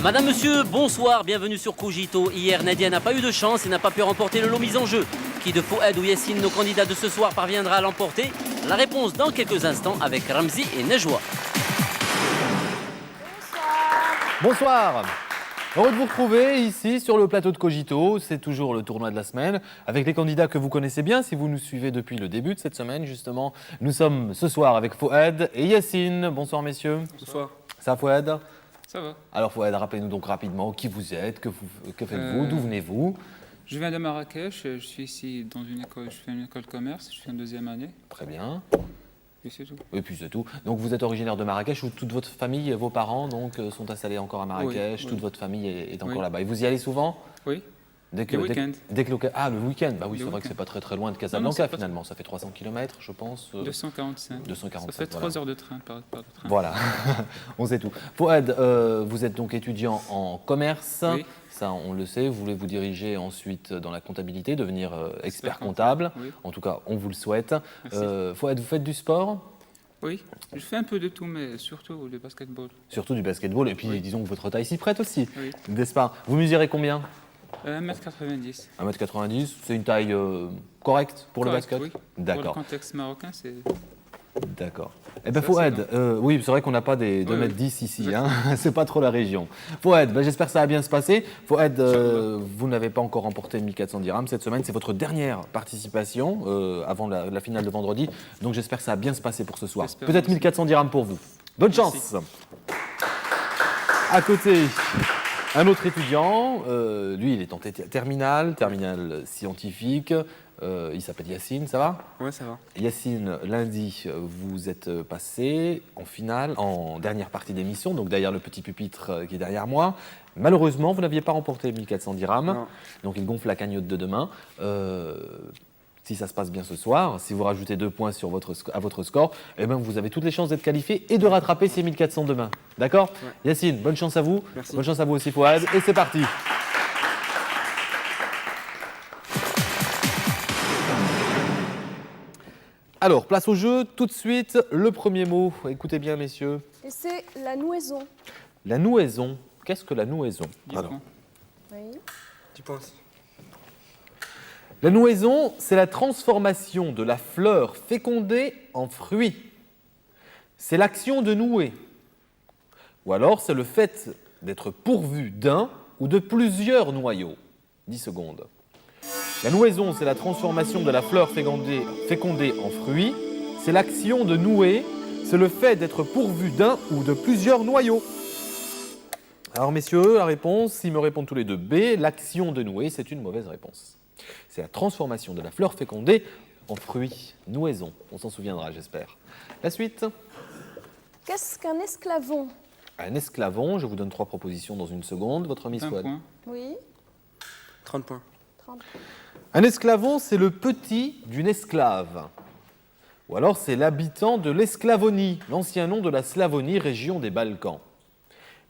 Madame, monsieur, bonsoir, bienvenue sur Cogito. Hier, Nadia n'a pas eu de chance et n'a pas pu remporter le lot mis en jeu. Qui de Fouad ou Yassine, nos candidats de ce soir, parviendra à l'emporter? La réponse dans quelques instants avec Ramzi et Najwa. Bonsoir. Heureux de vous retrouver ici sur le plateau de Cogito. C'est toujours le tournoi de la semaine avec les candidats que vous connaissez bien si vous nous suivez depuis le début de cette semaine justement. Nous sommes ce soir avec Fouad et Yassine. Bonsoir messieurs. Bonsoir. Ça va Fouad? Ça va. Alors Fouad, rappelez-nous donc rapidement qui vous êtes, que faites-vous, d'où venez-vous? Je viens de Marrakech, je suis ici dans une école, je fais une école de commerce, je suis en deuxième année. Très bien. Et c'est tout. Et puis c'est tout. Donc vous êtes originaire de Marrakech où toute votre famille, vos parents donc, sont installés encore à Marrakech, Oui, toute oui. votre famille est encore Oui. là-bas. Et vous y allez souvent? Oui. Le week-end. Ah, le week-end. Bah oui, Le c'est vrai que week-end. c'est pas très très loin de Non, Casablanca c'est pas finalement. Ça fait 300 km, je pense. 245. 245. Ça fait 3 voilà. heures de train par train. Voilà, on sait tout. Fouad, vous êtes donc étudiant en commerce. Oui. Ça, on le sait. Vous voulez vous diriger ensuite dans la comptabilité, devenir expert Expert comptable. Oui. En tout cas, on vous le souhaite. Merci. Fouad, vous faites du sport? Oui, je fais un peu de tout, mais surtout le basketball. Surtout du basketball. Et puis, Oui. disons que votre taille s'y prête aussi. Oui. N'est-ce pas? Vous mesurez combien? 1m90. 1m90. C'est une taille correcte pour Correct, le basket? oui. Pour le D'accord. contexte marocain, c'est... D'accord. Eh bien, Ça, Fouad, c'est oui, c'est vrai qu'on n'a pas des 2m10 ici, hein. C'est pas trop la région. Fouad, j'espère que ça va bien se passer. Fouad, vous n'avez pas encore remporté 1400 dirhams cette semaine. C'est votre dernière participation avant la finale de vendredi. Donc j'espère que ça va bien se passer pour ce soir. J'espère Peut-être aussi. 1400 dirhams pour vous. Bonne chance. À côté, un autre étudiant, lui, il est en terminale scientifique. Il s'appelle Yassine, ça va? Ouais, ça va. Yassine, lundi, vous êtes passé en finale, en dernière partie d'émission, donc derrière le petit pupitre qui est derrière moi. Malheureusement, vous n'aviez pas remporté 1400 dirhams, Non. donc il gonfle la cagnotte de demain. Si ça se passe bien ce soir, si vous rajoutez 2 points à votre score, eh ben vous avez toutes les chances d'être qualifié et de rattraper ces 1400 demain. D'accord? Ouais. Yassine, bonne chance à vous. Merci. Bonne chance à vous aussi, Fouad. Et c'est parti. Alors, place au jeu, tout de suite, le premier mot. Écoutez bien, messieurs. Et c'est la nouaison. La nouaison. Qu'est-ce que la nouaison? 10 Alors, points. Oui. Tu penses? la nouaison, c'est la transformation de la fleur fécondée en fruit. C'est l'action de nouer. Ou alors, c'est le fait d'être pourvu d'un ou de plusieurs noyaux. 10 secondes. La nouaison, c'est la transformation de la fleur fécondée en fruit. C'est l'action de nouer. C'est le fait d'être pourvu d'un ou de plusieurs noyaux. Alors, messieurs, la réponse, s'ils me répondent tous les deux B, l'action de nouer, c'est une mauvaise réponse. C'est la transformation de la fleur fécondée en fruit. Nouaison, on s'en souviendra, j'espère. La suite. Qu'est-ce qu'un esclavon? Un esclavon, je vous donne 3 propositions dans une seconde. Votre Miss 20 Fouad. points. Oui. 30 points. 30. Un esclavon, c'est le petit d'une esclave. Ou alors c'est l'habitant de l'Esclavonie, l'ancien nom de la Slavonie, région des Balkans.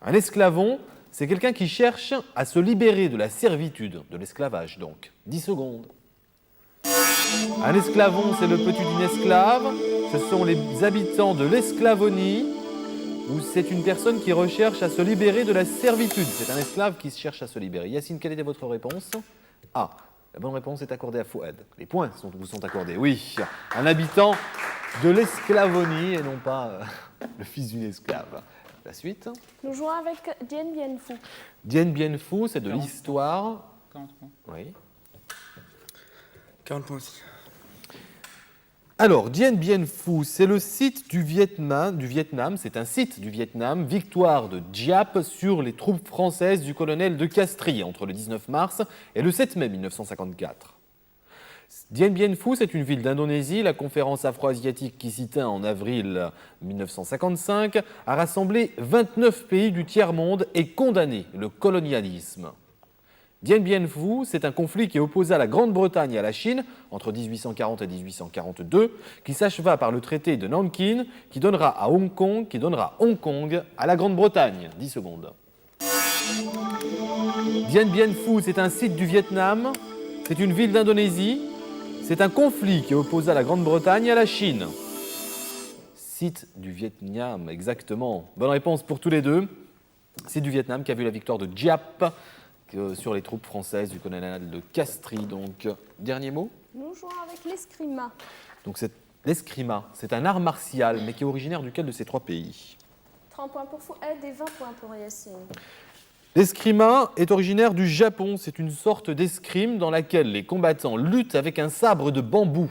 Un esclavon, c'est quelqu'un qui cherche à se libérer de la servitude, de l'esclavage donc. 10 secondes. Un esclavon, c'est le petit d'une esclave. Ce sont les habitants de l'Esclavonie, où c'est une personne qui recherche à se libérer de la servitude. C'est un esclave qui cherche à se libérer. Yassine, quelle était votre réponse? A. La bonne réponse est accordée à Fouad. Les points vous sont accordés. Oui, un habitant de l'Esclavonie et non pas le fils d'une esclave. La suite. Nous jouons avec Dien Bien Phu. Dien Bien Phu, c'est de 40. l'histoire. 40 points. Oui. 40 points aussi. Alors, Dien Bien Phu, c'est le site du Vietnam, c'est un site du Vietnam, victoire de Giap sur les troupes françaises du colonel de Castries entre le 19 mars et le 7 mai 1954. Dien Bien Phu, c'est une ville d'Indonésie. La conférence afro-asiatique qui s'y tint en avril 1955 a rassemblé 29 pays du tiers-monde et condamné le colonialisme. Dien Bien Phu, c'est un conflit qui opposa la Grande-Bretagne et à la Chine entre 1840 et 1842, qui s'acheva par le traité de Nankin, qui donnera Hong Kong à la Grande-Bretagne. 10 secondes. Dien Bien Phu, c'est un site du Vietnam, c'est une ville d'Indonésie, c'est un conflit qui opposa la Grande-Bretagne à la Chine. Site du Vietnam, exactement. Bonne réponse pour tous les deux. C'est du Vietnam qui a vu la victoire de Giap sur les troupes françaises du colonel de Castries. Donc, dernier mot. Nous jouons avec l'escrima. Donc, l'escrima, c'est un art martial, mais qui est originaire duquel de ces trois pays? 30 points pour Fouad et 20 points pour Yacine. L'escrima est originaire du Japon. C'est une sorte d'escrime dans laquelle les combattants luttent avec un sabre de bambou.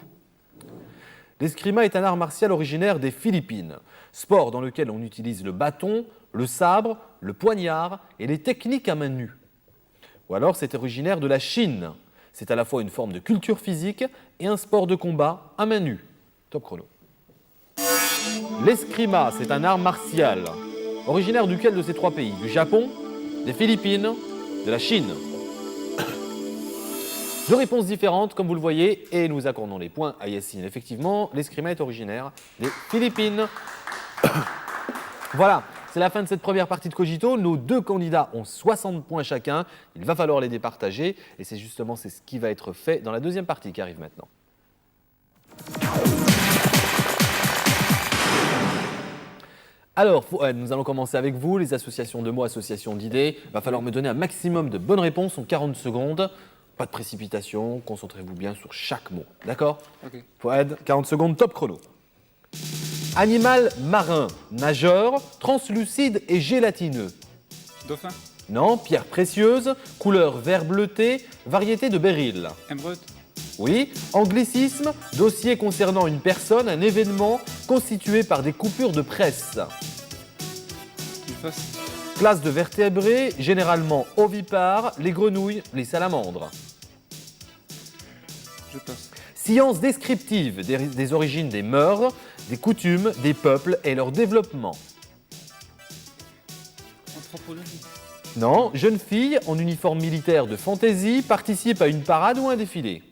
L'escrima est un art martial originaire des Philippines, sport dans lequel on utilise le bâton, le sabre, le poignard et les techniques à main nue. Ou alors c'est originaire de la Chine. C'est à la fois une forme de culture physique et un sport de combat à main nue. Top chrono. L'escrima, c'est un art martial originaire duquel de ces trois pays? Du Japon, des Philippines, de la Chine. Deux réponses différentes, comme vous le voyez, et nous accordons les points à Yacine. Effectivement, l'escrima est originaire des Philippines. Voilà, c'est la fin de cette première partie de Cogito. Nos deux candidats ont 60 points chacun. Il va falloir les départager, et c'est justement ce qui va être fait dans la deuxième partie qui arrive maintenant. Alors, nous allons commencer avec vous, les associations de mots, associations d'idées. Il va falloir me donner un maximum de bonnes réponses en 40 secondes. Pas de précipitation, concentrez-vous bien sur chaque mot. D'accord? Ok. Fouad, 40 secondes, top chrono. Animal marin, nageur, translucide et gélatineux. Dauphin. Non, pierre précieuse, couleur vert bleuté, variété de béryl. Émeraude. Oui, anglicisme, dossier concernant une personne, un événement constitué par des coupures de presse. Je passe. Classe de vertébrés, généralement ovipares, les grenouilles, les salamandres. Je passe. Science descriptive des origines des mœurs, des coutumes, des peuples et leur développement. Anthropologie. Non, jeune fille en uniforme militaire de fantaisie participe à une parade ou un défilé.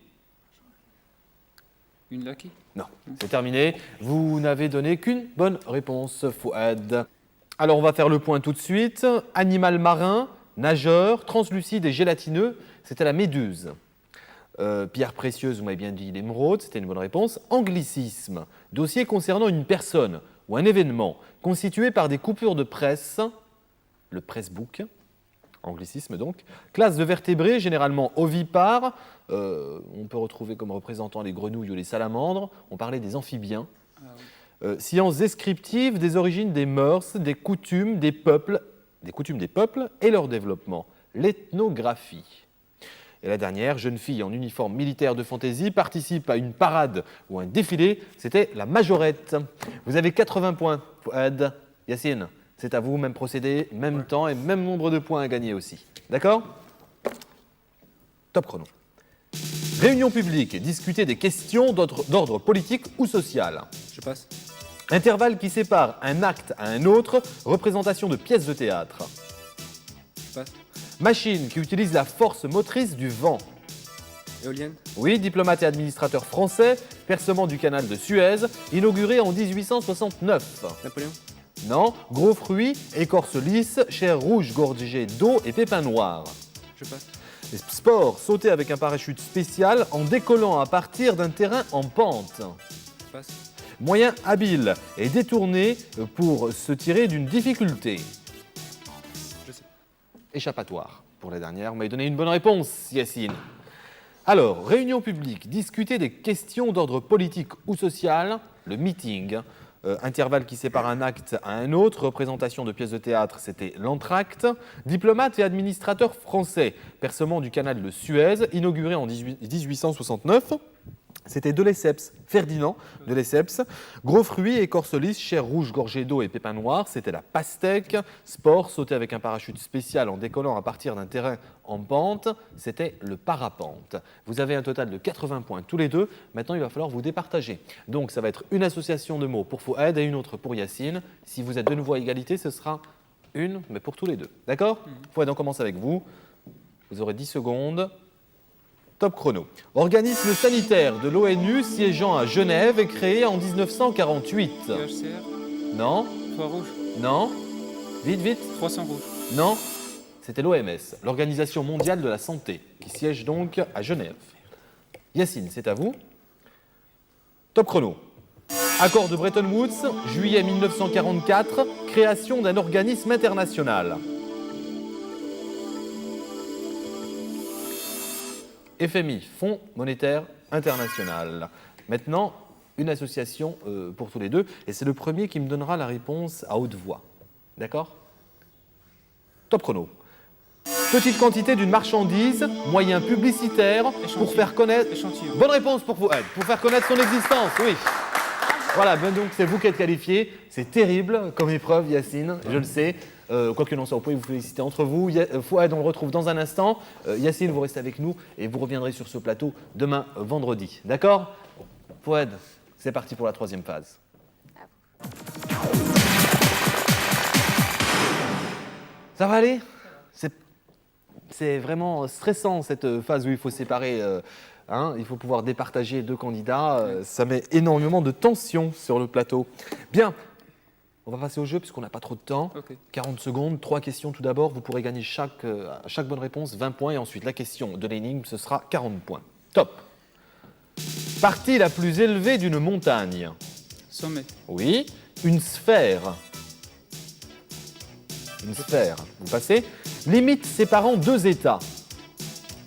Une lucky. Non, c'est terminé. Vous n'avez donné qu'une bonne réponse, Fouad. Alors on va faire le point tout de suite. Animal marin, nageur, translucide et gélatineux, c'était la méduse. Pierre précieuse, vous m'avez bien dit l'émeraude, c'était une bonne réponse. Anglicisme, dossier concernant une personne ou un événement constitué par des coupures de presse, le pressbook, anglicisme donc. Classe de vertébrés, généralement ovipares, on peut retrouver comme représentants les grenouilles ou les salamandres, on parlait des amphibiens. Ah, oui. Sciences descriptives des origines des mœurs, des coutumes des peuples et leur développement, l'ethnographie. Et la dernière, jeune fille en uniforme militaire de fantaisie participe à une parade ou un défilé, c'était la majorette. Vous avez 80 points, Fouad. Yacine, c'est à vous, même procédé, même temps et même nombre de points à gagner aussi. D'accord? Top chrono. Réunion publique, discuter des questions d'ordre politique ou social. Je passe. Intervalle qui sépare un acte à un autre, représentation de pièces de théâtre. Je passe. Machine qui utilise la force motrice du vent. Éolienne. Oui, diplomate et administrateur français, percement du canal de Suez, inauguré en 1869. Napoléon. Non, gros fruits, écorce lisse, chair rouge gorgée d'eau et pépins noirs. Je passe. Sport, sauter avec un parachute spécial en décollant à partir d'un terrain en pente. Je passe. Moyen habile et détourné pour se tirer d'une difficulté. Je sais. Échappatoire. Pour la dernière, vous m'avez donné une bonne réponse, Yacine. Alors, réunion publique, discuter des questions d'ordre politique ou social, le meeting. Intervalle qui sépare un acte à un autre, représentation de pièces de théâtre, c'était l'entracte. Diplomate et administrateur français, percement du canal de Suez, inauguré en 1869. C'était de Lesseps, Ferdinand de Lesseps. Gros fruits, écorce lisse, chair rouge gorgée d'eau et pépins noirs, c'était la pastèque. Sport, sauter avec un parachute spécial en décollant à partir d'un terrain en pente, c'était le parapente. Vous avez un total de 80 points tous les deux. Maintenant, il va falloir vous départager. Donc, ça va être une association de mots pour Fouad et une autre pour Yacine. Si vous êtes de nouveau à égalité, ce sera une, mais pour tous les deux. D'accord? Fouad, on commence avec vous. Vous aurez 10 secondes. Top chrono. Organisme sanitaire de l'ONU siégeant à Genève et créé en 1948. UHCR. Non, Croix rouge. non, vite, vite, Croissant rouge. non. C'était l'OMS, l'Organisation mondiale de la santé, qui siège donc à Genève. Yacine, c'est à vous. Top chrono. Accord de Bretton Woods, juillet 1944, création d'un organisme international. FMI, Fonds monétaire international. Maintenant, une association pour tous les deux, et c'est le premier qui me donnera la réponse à haute voix. D'accord? Top chrono. Petite quantité d'une marchandise, moyen publicitaire pour faire connaître... Échantillon. Bonne réponse pour vous, Ed. Pour faire connaître son existence, oui. Voilà, ben donc c'est vous qui êtes qualifié. C'est terrible comme épreuve, Yacine, je le sais. Quoi qu'il en soit, vous pouvez vous féliciter entre vous. Fouad, on le retrouve dans un instant. Yacine, vous restez avec nous et vous reviendrez sur ce plateau demain, vendredi. D'accord? Fouad, c'est parti pour la troisième phase. Ça va aller? C'est vraiment stressant cette phase où il faut séparer, il faut pouvoir départager deux candidats. Ça met énormément de tension sur le plateau. Bien, on va passer au jeu puisqu'on n'a pas trop de temps. Ok. 40 secondes, 3 questions tout d'abord. Vous pourrez gagner à chaque bonne réponse 20 points et ensuite la question de l'énigme, ce sera 40 points. Top. Partie la plus élevée d'une montagne. Sommet. Oui, une sphère. Une sphère. Vous passez. Limite séparant deux États.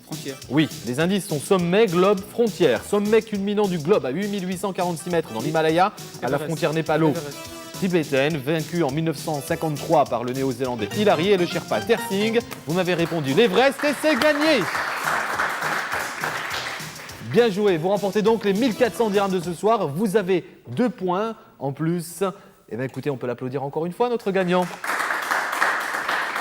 Frontière. Oui, les indices sont sommet, globe, frontière. Sommet culminant du globe à 8846 mètres dans l'Himalaya, à la Everest. frontière népalo Everest. tibétaine, vaincu en 1953 par le néo-zélandais Hillary et le Sherpa Tersing. Vous m'avez répondu l'Everest et c'est gagné. Bien joué, vous remportez donc les 1400 dirhams de ce soir. Vous avez 2 points en plus. Eh bien écoutez, on peut l'applaudir encore une fois, notre gagnant.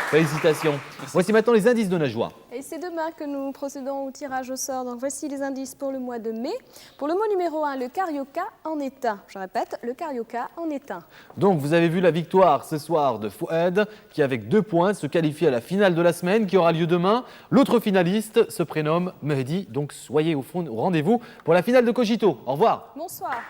Félicitations. Voici maintenant les indices de Najwa. Et c'est demain que nous procédons au tirage au sort. Donc voici les indices pour le mois de mai. Pour le mot numéro 1, le carioca en est un. Je répète, le carioca en est un. Donc vous avez vu la victoire ce soir de Fouad qui avec 2 points se qualifie à la finale de la semaine qui aura lieu demain. L'autre finaliste se prénomme Mehdi. Donc soyez au rendez-vous pour la finale de Cogito. Au revoir. Bonsoir.